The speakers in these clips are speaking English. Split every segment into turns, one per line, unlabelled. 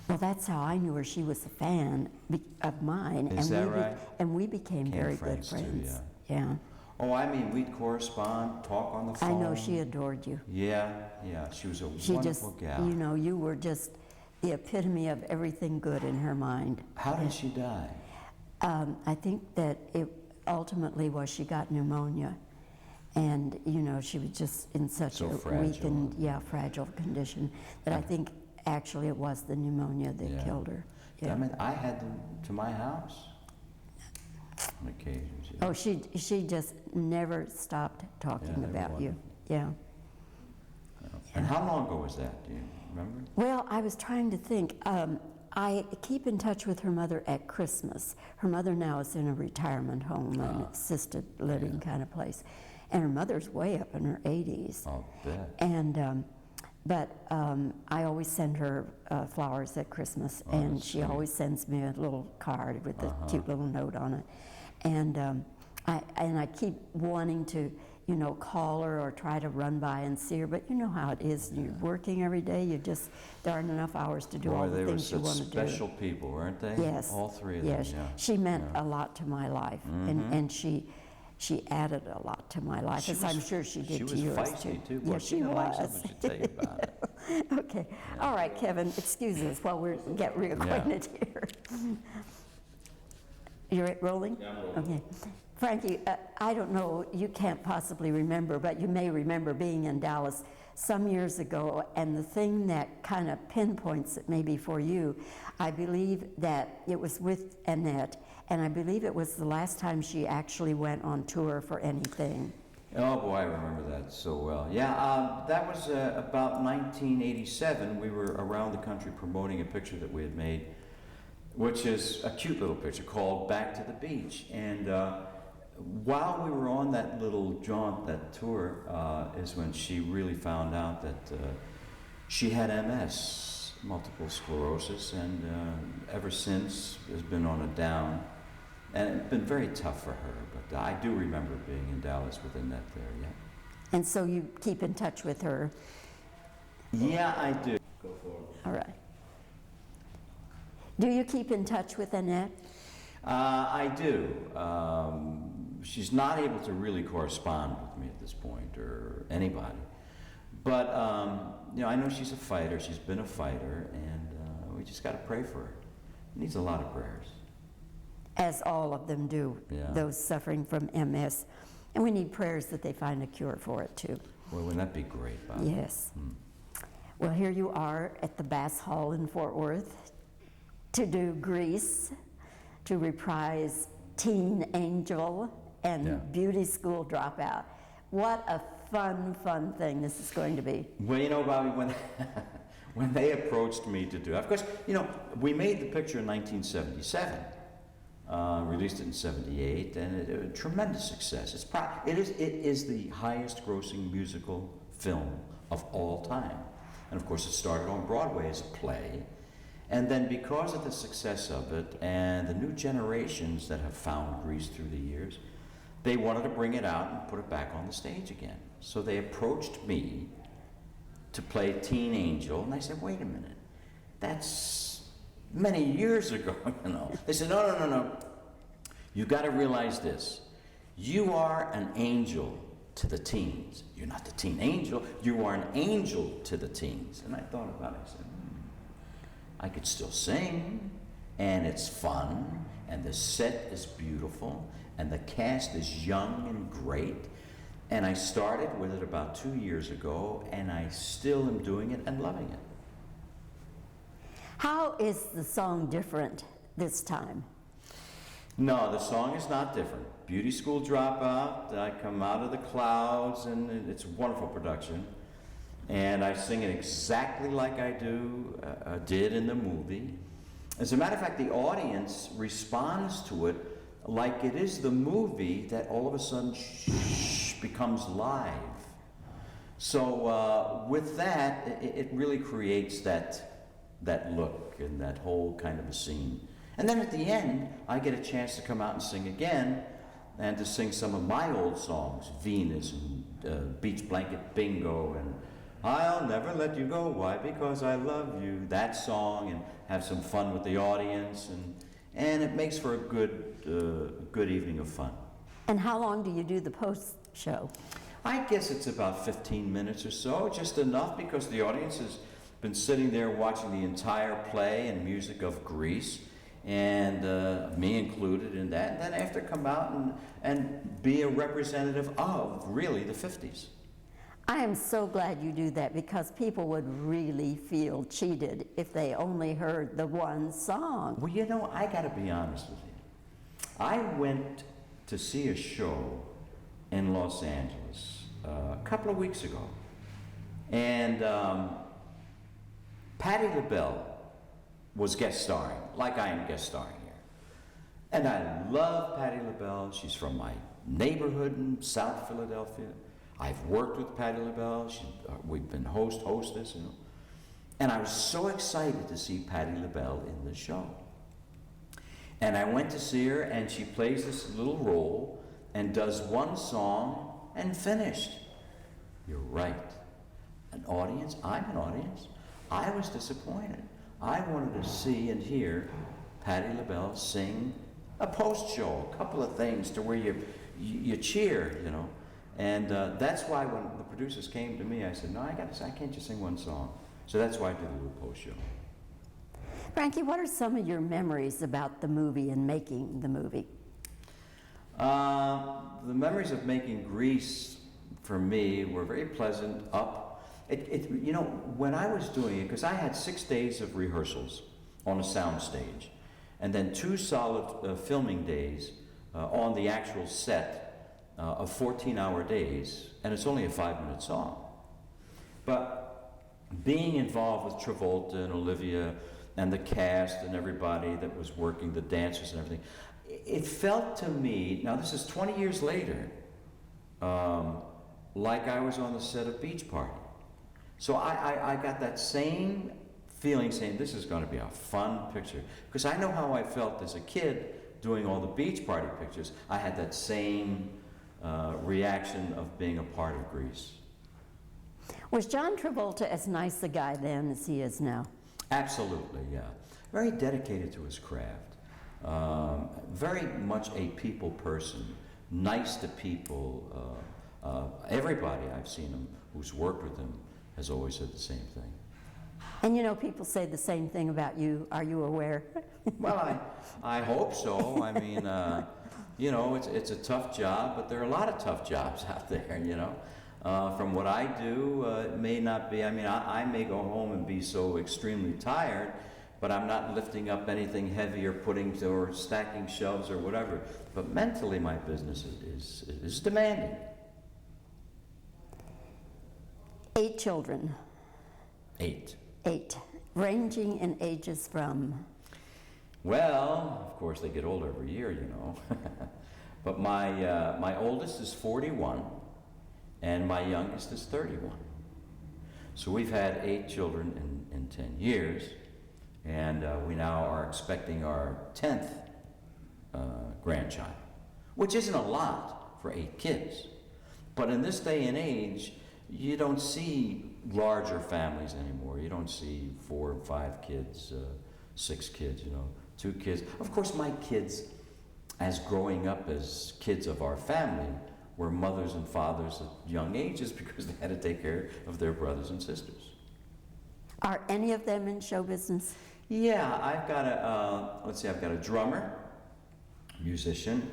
Well, that's how I knew her. She was a fan of mine.
Is that right?
And we became very good
Franks
friends.
too,
Yeah.
Oh, I mean, we'd correspond, talk on the phone.
I know she adored you.
Yeah, she was a
She
wonderful
just,
gal.
you know, you were just the epitome of everything good in her mind.
How did she die?
I think that it ultimately was she got pneumonia. And, you know, she was just in such
So
a
fragile.
weakened, fragile condition that I think actually it was the pneumonia that killed her.
I mean, I had them to my house on occasions.
Oh, she just never stopped talking about you. Yeah.
And how long ago was that? Do you remember?
Well, I was trying to think. I keep in touch with her mother at Christmas. Her mother now is in a retirement home, an assisted living kind of place. And her mother's way up in her 80s.
I'll bet.
And, I always send her flowers at Christmas, and she always sends me a little card with a cute little note on it. And I keep wanting to, you know, call her or try to run by and see her, but you know how it is. You're working every day. There aren't enough hours to do all the things you want to do.
They were such special people, weren't they?
Yes.
All three of them.
Yes. She meant a lot to my life, and she added a lot to my life, as I'm sure she did to yours, too.
She was feisty, too.
Yeah, she was.
Something to tell you about it.
Okay. All right, Kevin, excuse us while we get reacquainted here. You're rolling?
Yeah, I'm rolling.
Okay. Frankie, I don't know, you can't possibly remember, but you may remember being in Dallas some years ago, and the thing that kind of pinpoints it maybe for you, I believe that it was with Annette, and I believe it was the last time she actually went on tour for anything.
Oh boy, I remember that so well. Yeah, that was about 1987. We were around the country promoting a picture that we had made, which is a cute little picture called Back to the Beach. And while we were on that little jaunt, that tour, is when she really found out that she had MS, multiple sclerosis, and ever since has been on a down. And it's been very tough for her, but I do remember being in Dallas with Annette there, yeah.
And so you keep in touch with her?
Yeah, I do.
Go for it.
All right. Do you keep in touch with Annette?
I do. She's not able to really correspond with me at this point, or anybody. But, you know, I know she's a fighter. She's been a fighter, and we just got to pray for her. Needs a lot of prayers.
As all of them do,
Yeah.
those suffering from MS. And we need prayers that they find a cure for it, too.
Well, wouldn't that be great, Bob?
Yes. Well, here you are at the Bass Hall in Fort Worth to do Grease, to reprise Teen Angel and Beauty School Dropout. What a fun thing this is going to be.
Well, you know, Bobbie, when they approached me to do it, of course, you know, we made the picture in 1977. Released it in '78, and it a tremendous success. It is the highest grossing musical film of all time. And of course it started on Broadway as a play, and then because of the success of it and the new generations that have found Grease through the years, they wanted to bring it out and put it back on the stage again. So they approached me to play Teen Angel, and I said, wait a minute, that's many years ago, you know. They said, no. You've got to realize this. You are an angel to the teens. You're not the teen angel. You are an angel to the teens. And I thought about it. I said, I could still sing, and it's fun, and the set is beautiful, and the cast is young and great. And I started with it about 2 years ago, and I still am doing it and loving it.
How is the song different this time?
No, the song is not different. Beauty School Dropout, I come out of the clouds, and it's a wonderful production. And I sing it exactly like I did in the movie. As a matter of fact, the audience responds to it like it is the movie that all of a sudden becomes live. So with that, it really creates that look and that whole kind of a scene. And then at the end, I get a chance to come out and sing again, and to sing some of my old songs, Venus and Beach Blanket Bingo, and I'll never let you go. Why? Because I love you. That song, and have some fun with the audience, and it makes for a good evening of fun.
And how long do you do the post show?
I guess it's about 15 minutes or so, just enough because the audience has been sitting there watching the entire play and music of Grease, and me included in that, and then I have to come out and be a representative of really the 50s.
I am so glad you do that, because people would really feel cheated if they only heard the one song.
Well, you know, I got to be honest with you. I went to see a show in Los Angeles a couple of weeks ago, and Patti LaBelle was guest starring, like I am guest starring here. And I love Patti LaBelle. She's from my neighborhood in South Philadelphia. I've worked with Patti LaBelle. We've been hostess, you know. And I was so excited to see Patti LaBelle in the show. And I went to see her, and she plays this little role and does one song and finished. You're right. An audience? I'm an audience. I was disappointed. I wanted to see and hear Patti LaBelle sing a post show, a couple of things to where you cheer, you know. And that's why when the producers came to me, I said, no, I can't just sing one song. So that's why I did the little post show.
Frankie, what are some of your memories about the movie and making the movie?
The memories of making Grease for me were very pleasant. You know, when I was doing it, because I had 6 days of rehearsals on a sound stage, and then 2 solid filming days on the actual set of 14-hour days, and it's only a 5-minute song. But being involved with Travolta and Olivia and the cast and everybody that was working, the dancers and everything, it felt to me, now this is 20 years later, like I was on the set of Beach Party. So I got that same feeling, saying this is going to be a fun picture. Because I know how I felt as a kid doing all the Beach Party pictures. I had that same reaction of being a part of Grease.
Was John Travolta as nice a guy then as he is now?
Absolutely, yeah. Very dedicated to his craft. Very much a people person. Nice to people. Everybody I've seen him who's worked with him has always said the same thing.
And you know, people say the same thing about you. Are you aware?
Well, I hope so. I mean, you know, it's a tough job, but there are a lot of tough jobs out there, you know. From what I do, it may not be, I mean, I may go home and be so extremely tired, but I'm not lifting up anything heavy or stacking shelves or whatever. But mentally, my business is demanding.
8 children.
8.
8, ranging in ages from?
Well, of course, they get older every year, you know. But my oldest is 41, and my youngest is 31. So we've had 8 children in 10 years, and we now are expecting our 10th grandchild, which isn't a lot for 8 kids. But in this day and age, you don't see larger families anymore. You don't see 4 and 5 kids, 6 kids, you know, 2 kids. Of course, my kids, as growing up as kids of our family, were mothers and fathers at young ages because they had to take care of their brothers and sisters.
Are any of them in show business?
Yeah, I've got I've got a drummer, musician,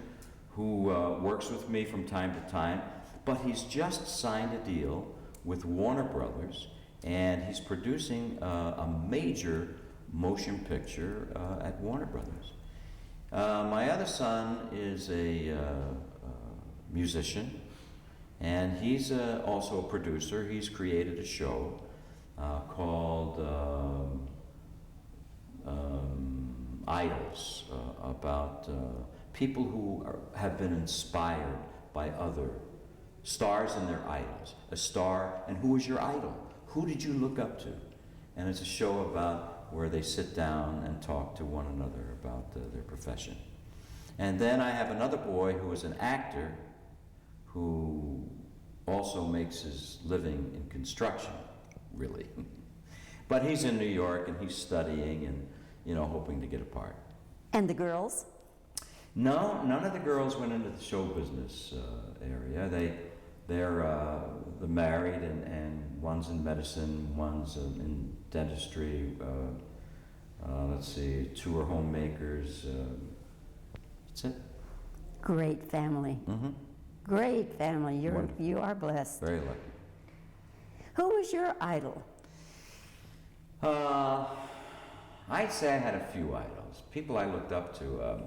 who works with me from time to time, but he's just signed a deal with Warner Brothers, and he's producing a major motion picture at Warner Brothers. My other son is a musician, and he's also a producer. He's created a show called Idols, about people who have been inspired by other stars and their idols. A star, and who was your idol? Who did you look up to? And it's a show about where they sit down and talk to one another about their profession. And then I have another boy who is an actor who also makes his living in construction. really. But he's in New York and he's studying and, you know, hoping to get a part.
And the girls?
No, none of the girls went into the show business area. They're married, and one's in medicine, one's in dentistry. Let's see, 2 are homemakers. That's it.
Great family.
Mm-hmm.
Great family.
Wonderful.
You are blessed.
Very lucky.
Who was your idol?
I'd say I had a few idols, people I looked up to.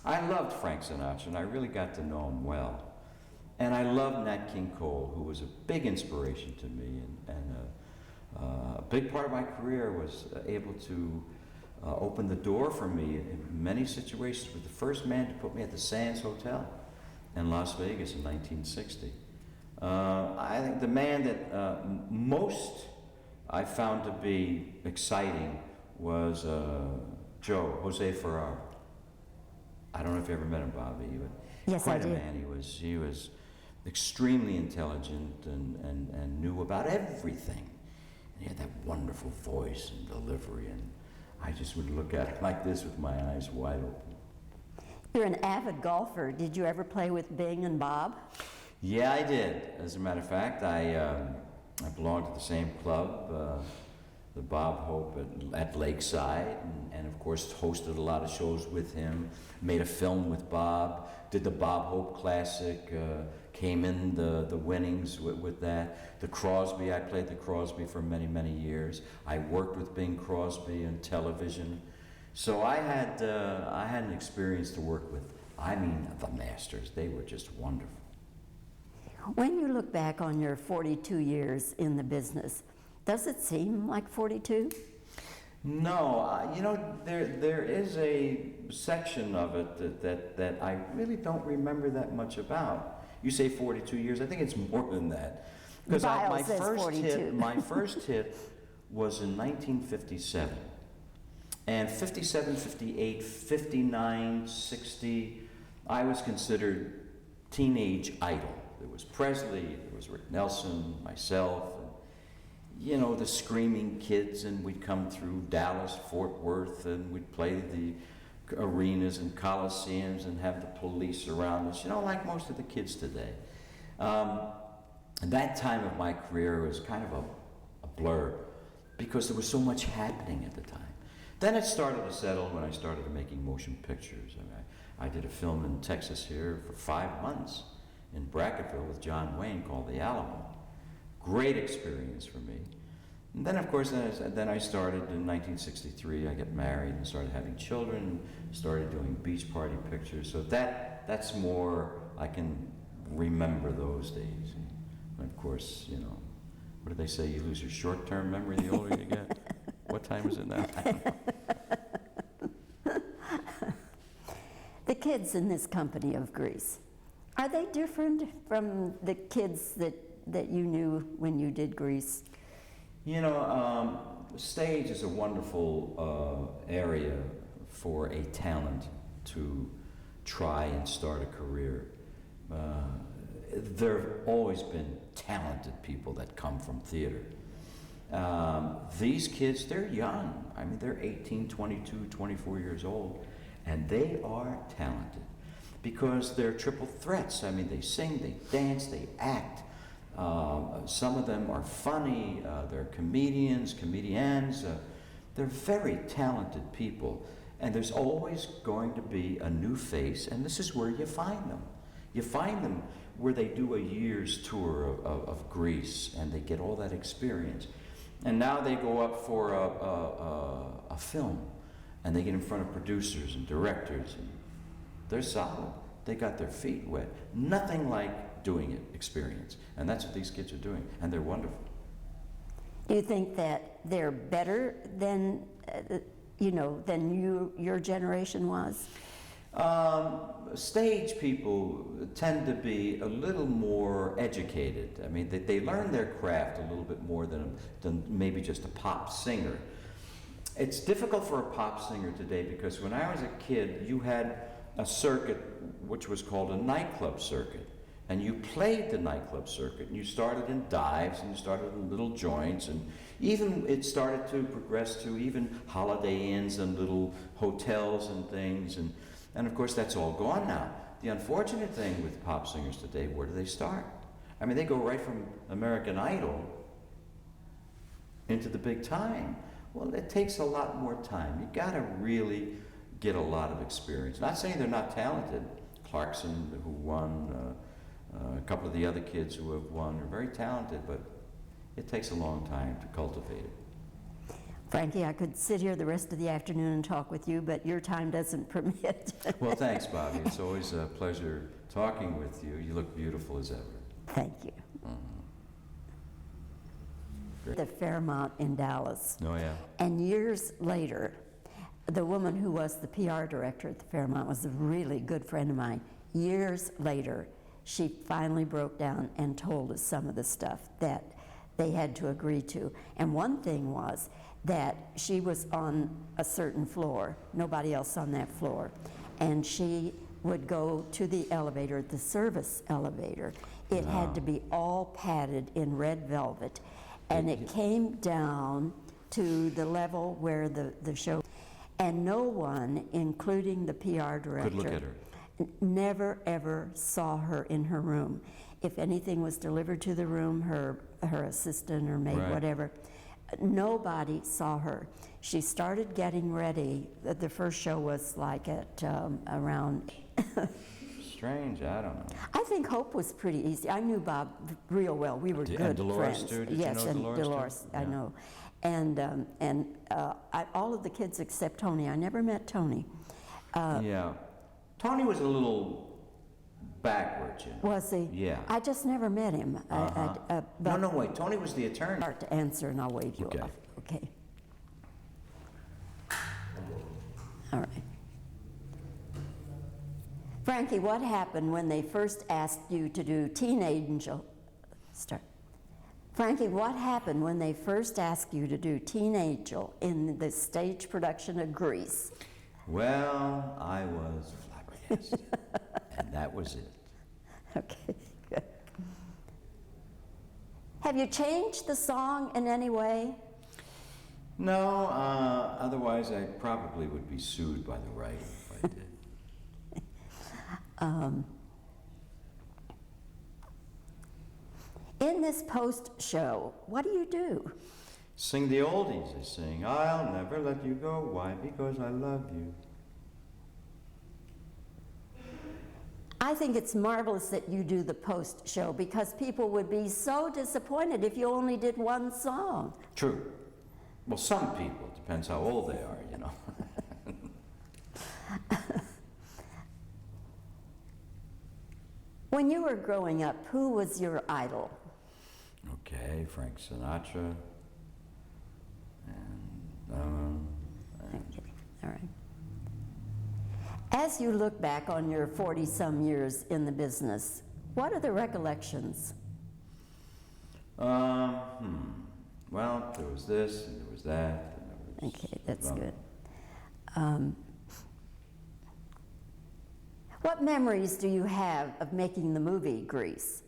I loved Frank Sinatra, and I really got to know him well. And I loved Nat King Cole, who was a big inspiration to me, and a big part of my career was able to open the door for me in many situations. Was the first man to put me at the Sands Hotel in Las Vegas in 1960. I think the man that most I found to be exciting was Jose Ferrara. I don't know if you ever met him, Bobbie.
Yes,
quite
I did.
a man. He was extremely intelligent and knew about everything. And he had that wonderful voice and delivery, and I just would look at him like this with my eyes wide open.
You're an avid golfer. Did you ever play with Bing and Bob?
Yeah, I did. As a matter of fact, I belonged to the same club, the Bob Hope at Lakeside, and of course hosted a lot of shows with him, made a film with Bob, did the Bob Hope Classic, came in the winnings with that. The Crosby, I played the Crosby for many, many years. I worked with Bing Crosby on television. So I had an experience to work with, I mean, the masters. They were just wonderful.
When you look back on your 42 years in the business, does it seem like 42?
No, you know, there is a section of it that I really don't remember that much about. You say 42 years, I think it's more than that. Because my first hit was in 1957. And 57, 58, 59, 60, I was considered teenage idol. There was Presley, there was Rick Nelson, myself, and, you know, the screaming kids, and we'd come through Dallas, Fort Worth, and we'd play the arenas and coliseums and have the police around us, you know, like most of the kids today. And that time of my career was kind of a blur because there was so much happening at the time. Then it started to settle when I started making motion pictures. I did a film in Texas here for 5 months in Brackettville with John Wayne called The Avalon. Great experience for me. And then, of course, then I started in 1963. I got married and started having children, started doing beach party pictures. So that's more, I can remember those days. And of course, you know, what do they say? You lose your short-term memory the older you get. What time is it now?
The kids in this company of Grease, are they different from the kids that you knew when you did Grease?
You know, stage is a wonderful area for a talent to try and start a career. There have always been talented people that come from theater. These kids, they're young. I mean, they're 18, 22, 24 years old, and they are talented because they're triple threats. I mean, they sing, they dance, they act. Some of them are funny. They're comedians. They're very talented people, and there's always going to be a new face, and this is where you find them. You find them where they do a year's tour of Grease, and they get all that experience. And now they go up for a film, and they get in front of producers and directors, and they're solid. They got their feet wet. Nothing like doing it experience, and that's what these kids are doing, and they're wonderful.
Do you think that they're better than, than your generation was?
Stage people tend to be a little more educated. I mean, they learn their craft a little bit more than maybe just a pop singer. It's difficult for a pop singer today because when I was a kid, you had a circuit which was called a nightclub circuit. and you played the nightclub circuit, and you started in dives, and you started in little joints, and even it started to progress to even Holiday Inns and little hotels and things, and of course that's all gone now. The unfortunate thing with pop singers today, where do they start? I mean, they go right from American Idol into the big time. Well, it takes a lot more time. You gotta really get a lot of experience. Not saying they're not talented. Clarkson, who won, a couple of the other kids who have won are very talented, but it takes a long time to cultivate it.
Frankie, I could sit here the rest of the afternoon and talk with you, but your time doesn't permit.
Well, thanks, Bobbie. It's always a pleasure talking with you. You look beautiful as ever.
Thank you. The Fairmont in Dallas.
Oh, yeah.
And years later, the woman who was the PR director at the Fairmont was a really good friend of mine. Years later, she finally broke down and told us some of the stuff that they had to agree to. And one thing was that she was on a certain floor, nobody else on that floor, and she would go to the elevator, the service elevator. It had to be all padded in red velvet, and it came down to the level where the show, and no one, including the PR director,
Could look at her.
Never ever saw her in her room. If anything was delivered to the room, her assistant or maid,
Right.
whatever, nobody saw her. She started getting ready. The first show was like at around.
Strange, I don't know.
I think Hope was pretty easy. I knew Bob real well. We were
And
good
Dolores
friends.
too? Did you
Yes,
know
and
Dolores too?
Dolores, I
Yeah.
know. And all of the kids except Tony. I never met Tony.
Yeah. Tony was a little backwards, you know.
Was he?
Yeah.
I just never met him.
No, wait. Tony was the attorney.
Start to answer, and I'll wave you
Okay.
off. Okay. All right. Frankie, what happened when they first asked you to do Teen Angel? Start. Frankie, what happened when they first asked you to do Teen Angel in the stage production of Grease?
Well, I was flabbergasted, and that was it.
Okay, good. Have you changed the song in any way?
No, otherwise I probably would be sued by the writer if I did.
In this post-show, what do you do?
Sing the oldies. I sing, I'll never let you go. Why? Because I love you.
I think it's marvelous that you do the post-show because people would be so disappointed if you only did one song.
True. Well, some people. Depends how old they are, you know.
When you were growing up, who was your idol?
Okay, Frank Sinatra. And,
Okay, all right. As you look back on your 40-some years in the business, what are the recollections?
Well, there was this, and there was that. And there was,
Okay, that's good. What memories do you have of making the movie Grease?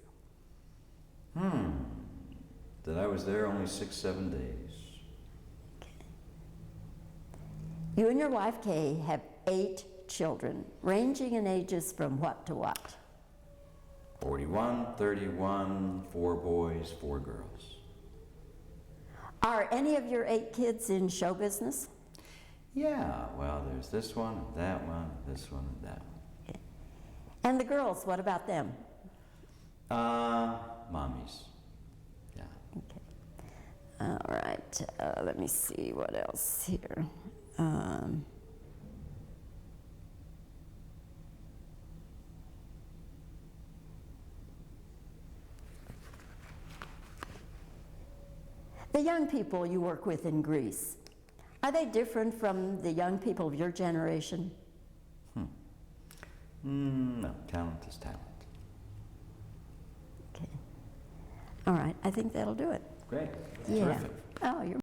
That I was there only 6-7 days.
You and your wife Kay have 8 children, ranging in ages from what to what?
41, 31, 4 boys, 4 girls.
Are any of your 8 kids in show business?
Yeah, well, there's this one, and that one, and this one, and that one.
And the girls, what about them?
Mommies. Yeah.
Okay. All right, let me see what else here. The young people you work with in Greece, are they different from the young people of your generation?
No, talent is talent.
Okay. All right, I think that'll do it.
Great.
Yeah.
Terrific.
Oh, you're